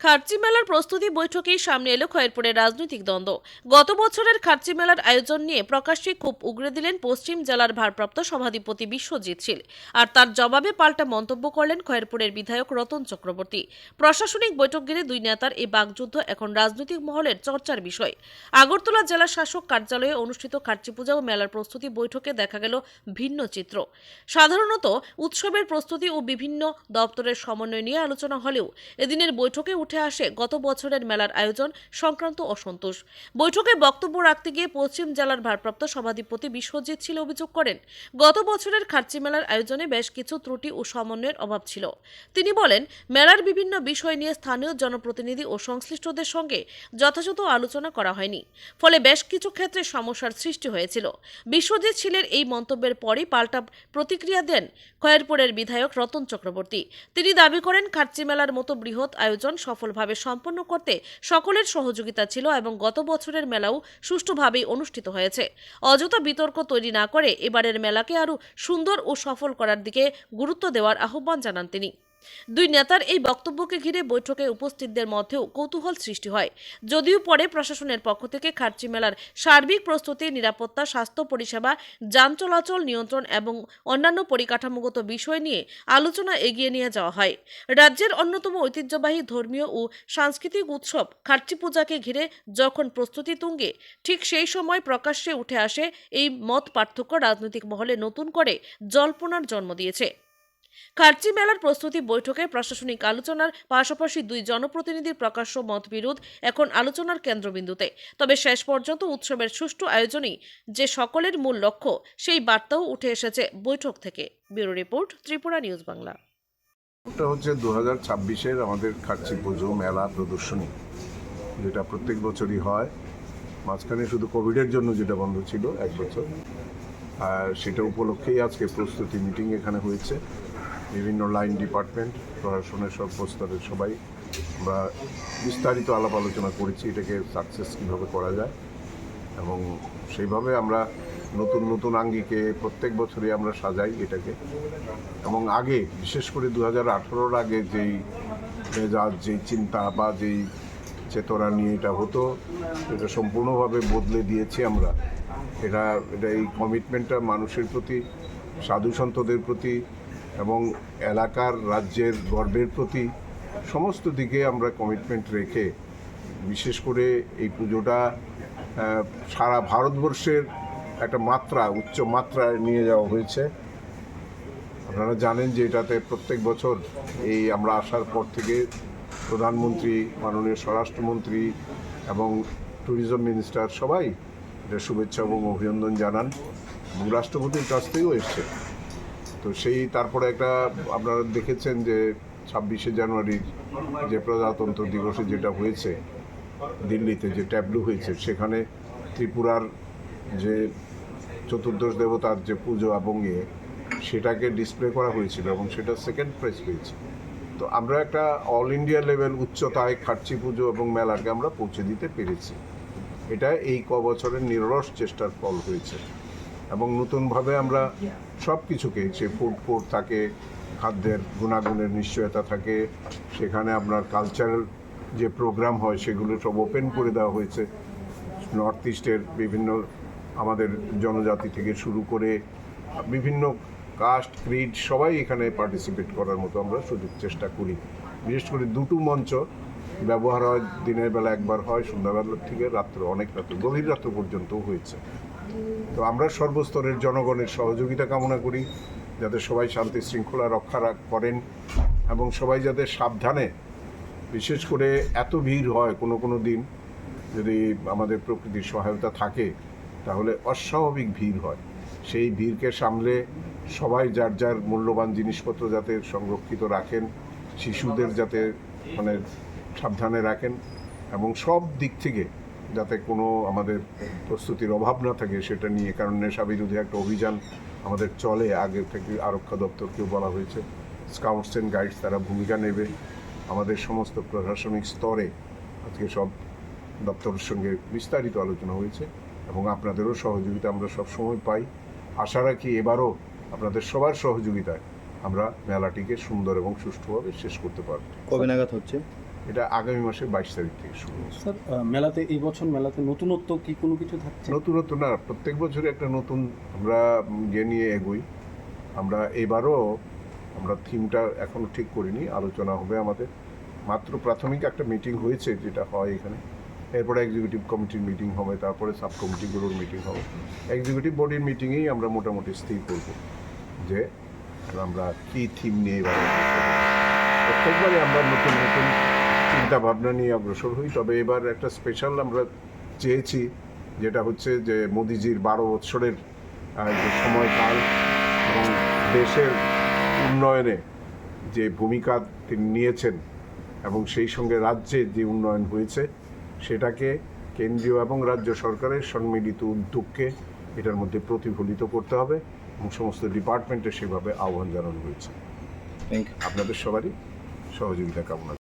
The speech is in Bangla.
খার্চি মেলার প্রস্তুতি বৈঠকেই সামনে এলো খয়েরপুরের রাজনৈতিক দ্বন্দ্ব। গত বছরের খার্চি মেলার আয়োজন নিয়ে প্রকাশ্যে ক্ষোভ উগরে দিলেন পশ্চিম জেলার ভারপ্রাপ্ত সভাধিপতি বিশ্বজিৎ শীল। আর তার জবাবে পাল্টা মন্তব্য করলেন খয়েরপুরের বিধায়ক রতন চক্রবর্তী। প্রশাসনিক বৈঠক ঘিরে দুই নেতার এই বাকযুদ্ধ এখন রাজনৈতিক মহলের চর্চার বিষয়। আগরতলা জেলা শাসক কার্যালয়ে অনুষ্ঠিত খার্চি পূজা ও মেলার প্রস্তুতি বৈঠকে দেখা গেল ভিন্ন চিত্র। সাধারণত উৎসবের প্রস্তুতি ও বিভিন্ন দপ্তরের সমন্বয় নিয়ে আলোচনা হলেও এদিনের বৈঠকে উঠে আসে গত বছরের মেলার আয়োজন সংক্রান্ত অসন্তোষ। বৈঠকে বক্তব্য রাখতে গিয়ে পশ্চিম জেলার ভারপ্রাপ্ত সভাধিপতি বিশ্বজিৎ শীল অভিযোগ করেন, গত বছরের খার্চি মেলার আয়োজনে বেশ কিছু ত্রুটি ও সমন্বয়ের অভাব ছিল। তিনি বলেন, মেলার বিভিন্ন বিষয় নিয়ে স্থানীয় জনপ্রতিনিধি ও সংশ্লিষ্টদের সঙ্গে যথাযথ আলোচনা করা হয়নি, ফলে বেশ কিছু ক্ষেত্রে সমস্যার সৃষ্টি হয়েছিল। বিশ্বজিৎ শীলের এই মন্তব্যের পরই পাল্টা প্রতিক্রিয়া দেন খয়েরপুরের বিধায়ক রতন চক্রবর্তী। তিনি দাবি করেন, খার্চি মেলার মতো বৃহৎ আয়োজন সফলভাবে সম্পন্ন করতে সকলের সহযোগিতা ছিল এবং গত বছরের মেলাও সুষ্ঠুভাবেই অনুষ্ঠিত হয়েছে। অযথা বিতর্ক তৈরি না করে এবারের মেলাকে আরও সুন্দর ও সফল করার দিকে গুরুত্ব দেওয়ার আহ্বান জানান তিনি। দুই নেতার এই বক্তব্যকে ঘিরে বৈঠকে উপস্থিতদের মধ্যেও কৌতূহল সৃষ্টি হয়। যদিও পরে প্রশাসনের পক্ষ থেকে খার্চি মেলার সার্বিক প্রস্তুতি, নিরাপত্তা, স্বাস্থ্য পরিষেবা, যান চলাচল নিয়ন্ত্রণ এবং অন্যান্য পরিকাঠামোগত বিষয় নিয়ে আলোচনা এগিয়ে নিয়ে যাওয়া হয়। রাজ্যের অন্যতম ঐতিহ্যবাহী ধর্মীয় ও সাংস্কৃতিক উৎসব খার্চি পূজাকে ঘিরে যখন প্রস্তুতি তুঙ্গে, ঠিক সেই সময় প্রকাশ্যে উঠে আসে এই মত পার্থক্য রাজনৈতিক মহলে নতুন করে জল্পনার জন্ম দিয়েছে। খার্চি মেলার প্রস্তুতি বৈঠকে প্রশাসনিক আলোচনার পাশাপাশি দুই জনপ্রতিনিধির প্রকাশ্য মতবিরোধ এখন আলোচনার কেন্দ্রবিন্দুতে। তবে শেষ পর্যন্ত উৎসবের সুষ্ঠু আয়োজনই যে সকলের মূল লক্ষ্য, সেই বার্তাও উঠে এসেছে বৈঠক থেকে। Bureau report, Tripura news Bangla. এটা হচ্ছে 2026-এর আমাদের খার্চি পুজো মেলা প্রদর্শনী, যেটা প্রত্যেক বছরই হয়। মাঝখানে শুধু কোভিডের জন্য যেটা বন্ধ ছিল এক বছর, আর সেটা উপলক্ষেই আজকে প্রস্তুতি মিটিং এখানে হয়েছে। বিভিন্ন লাইন ডিপার্টমেন্ট, প্রশাসনের সব স্তরের সবাই আমরা বিস্তারিত আলাপ আলোচনা করেছি এটাকে সাকসেস কীভাবে করা যায়, এবং সেইভাবে আমরা নতুন নতুন আঙ্গিকে প্রত্যেক বছরই আমরা সাজাই এটাকে। এবং আগে বিশেষ করে 2018-র আগে যেই মেজাজ, যেই চিন্তা বা যেই চেতনা নিয়ে এটা হতো, এটা সম্পূর্ণভাবে বদলে দিয়েছি আমরা। এটা এই কমিটমেন্টটা মানুষের প্রতি, সাধু সন্তদের প্রতি এবং এলাকার রাজ্যের গর্বের প্রতি, সমস্ত দিকে আমরা কমিটমেন্ট রেখে বিশেষ করে এই পুজোটা সারা ভারতবর্ষের একটা মাত্রা, উচ্চ মাত্রায় নিয়ে যাওয়া হয়েছে। আপনারা জানেন যে এটাতে প্রত্যেক বছর এই আমরা আসার পর থেকে প্রধানমন্ত্রী, মাননীয় স্বরাষ্ট্রমন্ত্রী এবং ট্যুরিজম মিনিস্টার সবাই এটা শুভেচ্ছা এবং অভিনন্দন জানান, এবং রাষ্ট্রপতির কাছ থেকেও এসছে। তো সেই তারপরে একটা আপনারা দেখেছেন যে 26শে জানুয়ারির যে প্রজাতন্ত্র দিবসে যেটা হয়েছে দিল্লিতে, যে ট্যাবলু হয়েছে, সেখানে ত্রিপুরার যে চতুর্দশ দেবতার যে পুজো এবং সেটাকে ডিসপ্লে করা হয়েছিল এবং সেটা সেকেন্ড প্রাইজ পেয়েছে। তো আমরা একটা অল ইন্ডিয়া লেভেল উচ্চতায় খার্চি পুজো এবং মেলাকে আমরা পৌঁছে দিতে পেরেছি। এটা এই বছরের নিরলস চেষ্টার ফল হয়েছে। এবং নতুনভাবে আমরা সব কিছুকে, সে ফুড কোর্ট থাকে, খাদ্যের গুণাগুণের নিশ্চয়তা থাকে, সেখানে আপনার কালচারাল যে প্রোগ্রাম হয় সেগুলো সব ওপেন করে দেওয়া হয়েছে। নর্থ ইস্টের বিভিন্ন আমাদের জনজাতি থেকে শুরু করে বিভিন্ন কাস্ট, ক্রিড সবাই এখানে পার্টিসিপেট করার মতো আমরা সুযোগ চেষ্টা করি। বিশেষ করে দুটো মঞ্চ ব্যবহার হয়, দিনের বেলা একবার হয়, সন্ধ্যাবেলার থেকে রাত্রে, অনেক রাত্রে, গভীর রাত্র পর্যন্তও হয়েছে। তো আমরা সর্বস্তরের জনগণের সহযোগিতা কামনা করি, যাতে সবাই শান্তি শৃঙ্খলা রক্ষা করেন এবং সবাই যাতে সাবধানে, বিশেষ করে এত ভিড় হয় কোনো দিন, যদি আমাদের প্রকৃতির সহায়তা থাকে তাহলে অস্বাভাবিক ভিড় হয়। সেই ভিড়কে সামলে সবাই যার যার মূল্যবান জিনিসপত্র যাতে সংরক্ষিত রাখেন, শিশুদের যাতে সাবধানে রাখেন, এবং সব দিক থেকে যাতে কোনো আমাদের প্রস্তুতির অভাব না থাকে সেটা নিয়ে। কারণ নেশা বিরোধী একটা অভিযান আমাদের চলে, আগে থেকে আরক্ষা দপ্তরকেও বলা হয়েছে, স্কাউটস অ্যান্ড গাইডস তারা ভূমিকা নেবে। আমাদের সমস্ত প্রশাসনিক স্তরে আজকে সব দপ্তরের সঙ্গে বিস্তারিত আলোচনা হয়েছে, এবং আপনাদেরও সহযোগিতা আমরা সব সময় পাই। আশা রাখি এবারও আপনাদের সবার সহযোগিতায় আমরা মেলাটিকে সুন্দর এবং সুষ্ঠুভাবে শেষ করতে পারব। কবে নাগাদ হচ্ছে? এটা আগামী মাসের 22 তারিখ থেকে শুরু হচ্ছে। স্যার মেলাতে এই বছর মেলাতে নতুনত্ব কি কোনো কিছু থাকছে? নতুনত্ব না, প্রত্যেক বছরই একটা নতুন আমরা নিয়ে এগোই। আমরা এবারও আমরা থিমটা এখনও ঠিক করিনি, আলোচনা হবে আমাদের। মাত্র প্রাথমিক একটা মিটিং হয়েছে যেটা হয় এখানে, এরপরে এক্সিকিউটিভ কমিটির মিটিং হবে, তারপরে সাব কমিটিগুলোর মিটিং হবে। এক্সিকিউটিভ বডির মিটিংয়েই আমরা মোটামুটি স্থির করব যে আমরা কী থিম নিয়ে এবার প্রত্যেকবারই আমরা নতুন নতুন চিন্তা ভাবনা নিয়ে অগ্রসর হই। তবে এবার একটা স্পেশাল আমরা চেয়েছি, যেটা হচ্ছে যে মোদিজির 12 বৎসরের যে সময়কাল এবং দেশের উন্নয়নে যে ভূমিকা তিনি নিয়েছেন এবং সেই সঙ্গে রাজ্যে যে উন্নয়ন হয়েছে সেটাকে কেন্দ্রীয় এবং রাজ্য সরকারের সম্মিলিত উদ্যোগকে এটার মধ্যে প্রতিফলিত করতে হবে এবং সমস্ত ডিপার্টমেন্টে সেভাবে আহ্বান জানানো হয়েছে। আপনাদের সবারই সহযোগিতা কামনা